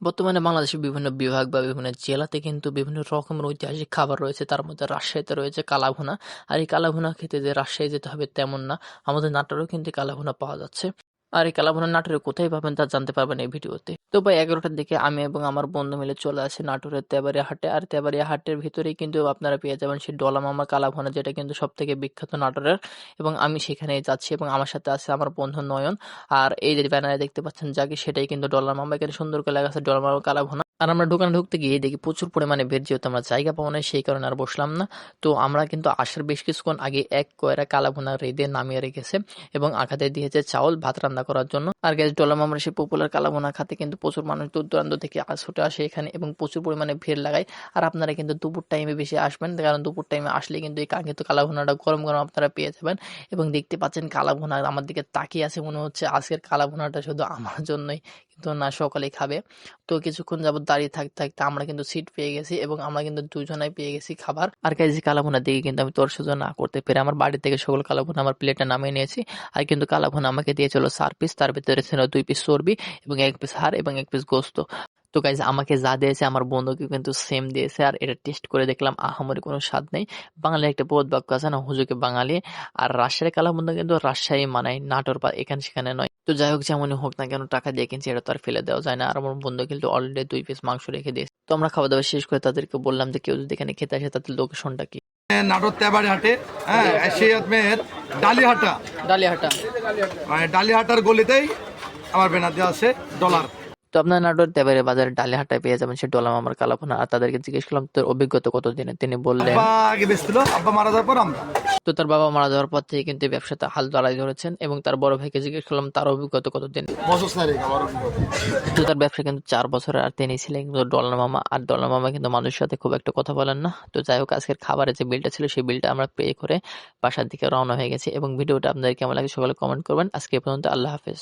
বর্তমানে বাংলাদেশের বিভিন্ন বিভাগ বা বিভিন্ন জেলাতে কিন্তু বিভিন্ন রকমের ঐতিহাসিক খাবার রয়েছে। তার মধ্যে রাজশাহীতে রয়েছে কালাভুনা। আর এই কালাভুনা খেতে যে রাজশাহী যেতে হবে তেমন না। আমাদের নাটোরেও কিন্তু কালাভুনা পাওয়া যাচ্ছে। আর এই কালাভুনা নাটোরে কোথায় পাবেন তা জানতে পারবেন এই ভিডিওতে। তো ভাই 11টার দিকে আমি এবং আমার বন্ধু মিলে চলে আসি নাটোরের তেবাড়িয়া হাটে। আর তেবাড়িয়া হাটের ভিতরেই কিন্তু আপনারা পেয়ে যাবেন সেই ডলা মামা কালাভুনা, যেটা কিন্তু সবথেকে বিখ্যাত নাটোরের। এবং আমি সেখানেই যাচ্ছি এবং আমার সাথে আছে আমার বন্ধু নয়ন। আর এই যে ব্যানারে দেখতে পাচ্ছেন যাকে, সেটাই কিন্তু ডলার মামা। এখানে সুন্দর করে লেখা আছে ডলার মামা কালাভুনা। আর আমরা দোকানে ঢুকতে গিয়ে দেখি প্রচুর পরিমাণে ভিড়, যেহেতু আমরা জায়গা পাবো না সেই কারণে আর বসলাম না। তো আমরা কিন্তু আসার বেশ কিছুক্ষণ আগে এক কয়রা কালাভুনা রেঁধে নামিয়ে রেখেছে এবং আখাতে দিয়েছে চাউল ভাত রান্না করার জন্য। আর গ্যাস ডলার মামার সেই পপুলার কালাভুনা খাতে কিন্তু প্রচুর মানুষ দূর দূরান্ত থেকে ছুটে আসে এখানে এবং প্রচুর পরিমাণে ভিড় লাগায়। আর আপনারা কিন্তু দুপুর টাইমে বেশি আসবেন, কারণ দুপুর টাইমে আসলে কিন্তু এই কাঙ্ক্ষিত কালাভুনাটা গরম গরম আপনারা পেয়ে যাবেন। এবং দেখতে পাচ্ছেন কালাভুনা আমার দিকে তাকিয়ে আছে, মনে হচ্ছে আজকের কালাভুনাটা শুধু আমার জন্যই, কিন্তু না, সকালে খাবে। তো কিছুক্ষণ যাবত দাঁড়িয়ে থাকতে থাকতে আমরা কিন্তু সিট পেয়ে গেছি এবং আমরা কিন্তু দুজনাই পেয়ে গেছি খাবার। আর গাইস, কালাভুনা দেখে কিন্তু আমি তোর সহ্য না করতে পেরে আমার বাড়ি থেকে সকল কালাভুনা আমার প্লেটে নামিয়ে নিয়েছি। আর কিন্তু কালাভুনা আমাকে দিয়েছিল 4 পিস, তার ভিতরে ছিল 2 পিস চর্বি এবং 1 পিস হাড় এবং 1 পিস গোস্ত। তো গাইজ, আমাকে যা দিয়েছে আমার বন্ধুকে কিন্তু সেম দিয়েছে। আর এটা টেস্ট করে দেখলাম আহামরি কোনো স্বাদ নেই। বাঙালি একটা বহুত বাক্য আছে না, হুজুকে বাঙালি। আর রাজশাহীর কালাভুনা কিন্তু রাজশাহী মানায়, নাটোর বা এখানে সেখানে নয়। তো যাই হোক, যেমনই হোক না কেন, টাকা দিয়ে কিনছি, এটা তো আর ফেলে দেওয়া যায় না। আর আমার বন্ধু কিন্তু অলরেডি 2 পিস মাংস রেখে দিয়েছে। তো আমরা খাওয়া দাওয়া শেষ করে তাদেরকে বললাম যে কেউ যদি এখানে খেতে আসে তাদের লোকেশনটা কি। নাটোর তেবাড়ি হাটে, হ্যাঁ, সেই আপনার ডালিহাটা, ডালিয়াহাটা। মানে ডালিহাটার গলিতেই আমার ব্যানার দেওয়া আছে ডলার। তো আপনার নাটোর তেবাড়িয়া বাজারে ডালিয়াহাটায় পেয়ে যাবেন সে ডলা মামার কালাভুনা। আর তাদেরকে জিজ্ঞেস করলাম তোর অভিজ্ঞতা কত দিনের, তিনি বললেন আব্বা আগে বেচছিল, আব্বা মারা যাওয়ার পর আমরা। তো তার বাবা মারা যাওয়ার পর থেকে কিন্তু এই ব্যবসাতে হাল দাঁড়াই ধরেছেন। এবং তার বড় ভাইকে জিজ্ঞেস করলাম তার অভিজ্ঞতা কতদিন। বছর চারেক আমার অভিজ্ঞতা। তো তার ব্যবসা কিন্তু 4 বছরের। আর তিনি ছিলেন কিন্তু ডলার মামা। আর ডলার মামা কিন্তু মানুষের সাথে খুব একটা কথা বলেন না। তো যাই হোক, আজকের খাবারের যে বিলটা ছিল সেই বিলটা আমরা পে করে বাসার দিকে রওনা হয়ে গেছি। এবং ভিডিওটা আপনাদের কেমন লাগে সকলে কমেন্ট করবেন। আজকে এ পর্যন্ত, আল্লাহ হাফেজ।